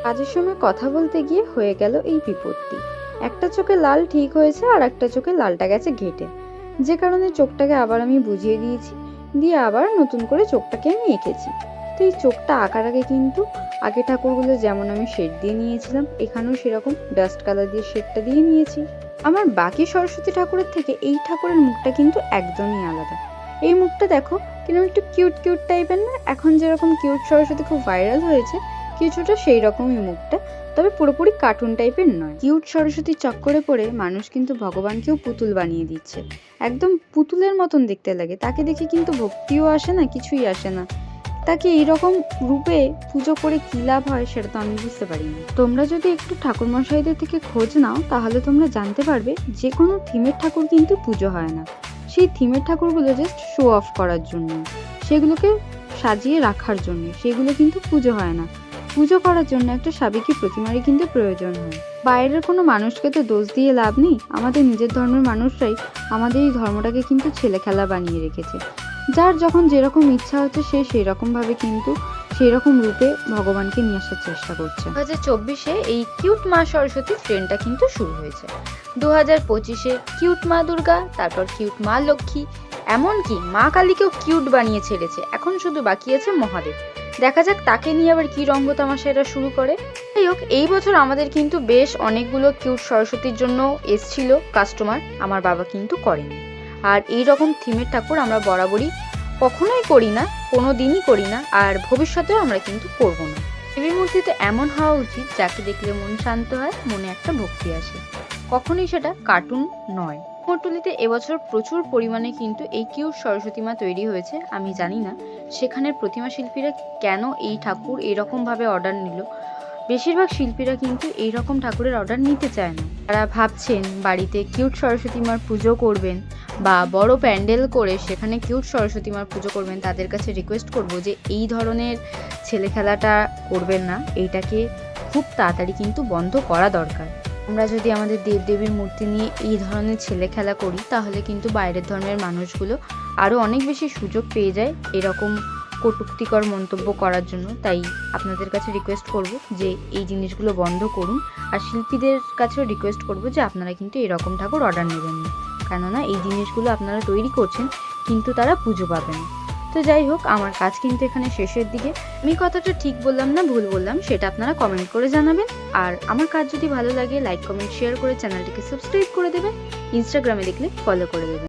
কাজের সময় কথা বলতে গিয়ে হয়ে গেল এই বিপত্তি। একটা চোখে লাল ঠিক হয়েছে আর একটা চোখে লালটা গেছে ঘেটে, যে কারণে চোখটাকে আবার আমি বুঝিয়ে দিয়েছি, দিয়ে আবার নতুন করে চোখটাকে আমি এঁকেছি। তো এই চোখটা আঁকার আগে কিন্তু আগে ঠাকুরগুলো যেমন আমি শেড দিয়ে নিয়েছিলাম, এখানেও সেরকম ডাস্ট কালার দিয়ে শেডটা দিয়ে নিয়েছি। আমার বাকি সরস্বতী ঠাকুরের থেকে এই ঠাকুরের মুখটা কিন্তু একদমই আলাদা। এই মুখটা দেখো কিরকম একটু কিউট কিউট টাইপের না, এখন যেরকম কিউট সরস্বতী খুব ভাইরাল হয়েছে, কিছুটা সেই রকমই মুখটা, তবে পুরোপুরি কার্টুন টাইপের নয়। কিউট সরস্বতীর চক্করে পড়ে মানুষ কিন্তু ভগবানকেও পুতুল বানিয়ে দিচ্ছে, একদম পুতুলের মতন দেখতে লাগে। তাকে দেখে কিন্তু ভক্তিও আসে না, কিছুই আসে না। তাকে এইরকম রূপে পুজো করে কি লাভ হয় সেটা তো আমি বুঝতে পারি না। তোমরা যদি একটু ঠাকুরমশাইদের থেকে খোঁজ নাও তাহলে তোমরা জানতে পারবে যে কোনো থিমের ঠাকুর কিন্তু পুজো হয় না। সেই থিমের ঠাকুরগুলো জাস্ট শো অফ করার জন্য, সেগুলোকে সাজিয়ে রাখার জন্য, সেগুলো কিন্তু পুজো হয় না। পুজো করার জন্য একটা সাবেকি প্রতিমারই কিন্তু প্রয়োজন হয়। বাইরের কোনো মানুষকে তো দোষ দিয়ে লাভ নেই, আমাদের নিজের ধর্মের মানুষরাই আমাদের এই ধর্মটাকে কিন্তু ছেলে খেলা বানিয়ে রেখেছে। যার যখন যেরকম ইচ্ছা হচ্ছে সে সেই রকম ভাবে কিন্তু সেই রকম রূপে ভগবানকে নিয়ে আসার চেষ্টা করছে। 2024-এ এই কিউট মা সরস্বতী ট্রেন্ডটা কিন্তু শুরু হয়েছে। 2025-এ কিউট মা দুর্গা, তারপর কিউট মা লক্ষ্মী, এমনকি মা কালীকেও কিউট বানিয়ে ছেড়েছে। এখন শুধু বাকি আছে মহাদেব। দেখা যাক তাকে নিয়ে আবার কি রঙ্গ তামাশা এরা শুরু করে। যাই হোক, এই বছর আমাদের কিন্তু বেশ অনেকগুলো কিউট সরস্বতীর জন্য এসছিল কাস্টমার, আমার বাবা কিন্তু করেনি। আর এই রকম থিমের ঠাকুর আমরা বরাবরই কখনোই করি না, কোনো দিনই করি না, আর ভবিষ্যতেও আমরা কিন্তু করবো না। দেবীর মূর্তিতে এমন হওয়া উচিত যাকে দেখলে মন শান্ত হয়, মনে একটা ভক্তি আসে, কখনোই সেটা কার্টুন নয়। কুমোরটুলিতে এবছর প্রচুর পরিমাণে কিন্তু এই কিউট সরস্বতী মা তৈরি হয়েছে। আমি জানি না সেখানের প্রতিমা শিল্পীরা কেন এই ঠাকুর এরকম ভাবে অর্ডার নিল। বেশিরভাগ শিল্পীরা কিন্তু এই রকম ঠাকুরের অর্ডার নিতে চায় না। তারা ভাবছেন বাড়িতে কিউট সরস্বতী মার পুজো করবেন বা বড় প্যান্ডেল করে সেখানে কিউট সরস্বতী মার পুজো করবেন, তাদের কাছে রিকোয়েস্ট করব যে এই ধরনের ছেলে খেলাটা করবেন না, এইটাকে খুব তাড়াতাড়ি কিন্তু বন্ধ করা দরকার। আমরা যদি আমাদের দেবদেবীর মূর্তি নিয়ে এই ধরনের ছেলে খেলা করি তাহলে কিন্তু বাইরের ধর্মের মানুষগুলো আরও অনেক বেশি সুযোগ পেয়ে যায় এরকম কটূক্তিকর মন্তব্য করার জন্য। তাই আপনাদের কাছে রিকোয়েস্ট করব যে এই জিনিসগুলো বন্ধ করুন, আর শিল্পীদের কাছেও রিকোয়েস্ট করব যে আপনারা কিন্তু এরকম ঠাকুর অর্ডার নেবেন না, কেননা এই জিনিসগুলো আপনারা তৈরি করছেন কিন্তু তারা পুজো পাবে না। তো যাই হোক, আমার কাজ কিন্তু এখানে শেষের দিকে। আমি কথাটা ঠিক বললাম না ভুল বললাম সেটা আপনারা কমেন্ট করে জানাবেন। আর আমার কাজ যদি ভালো লাগে লাইক কমেন্ট শেয়ার করে চ্যানেলটিকে সাবস্ক্রাইব করে দেবেন, ইনস্টাগ্রামে দেখলে ফলো করে দেবেন।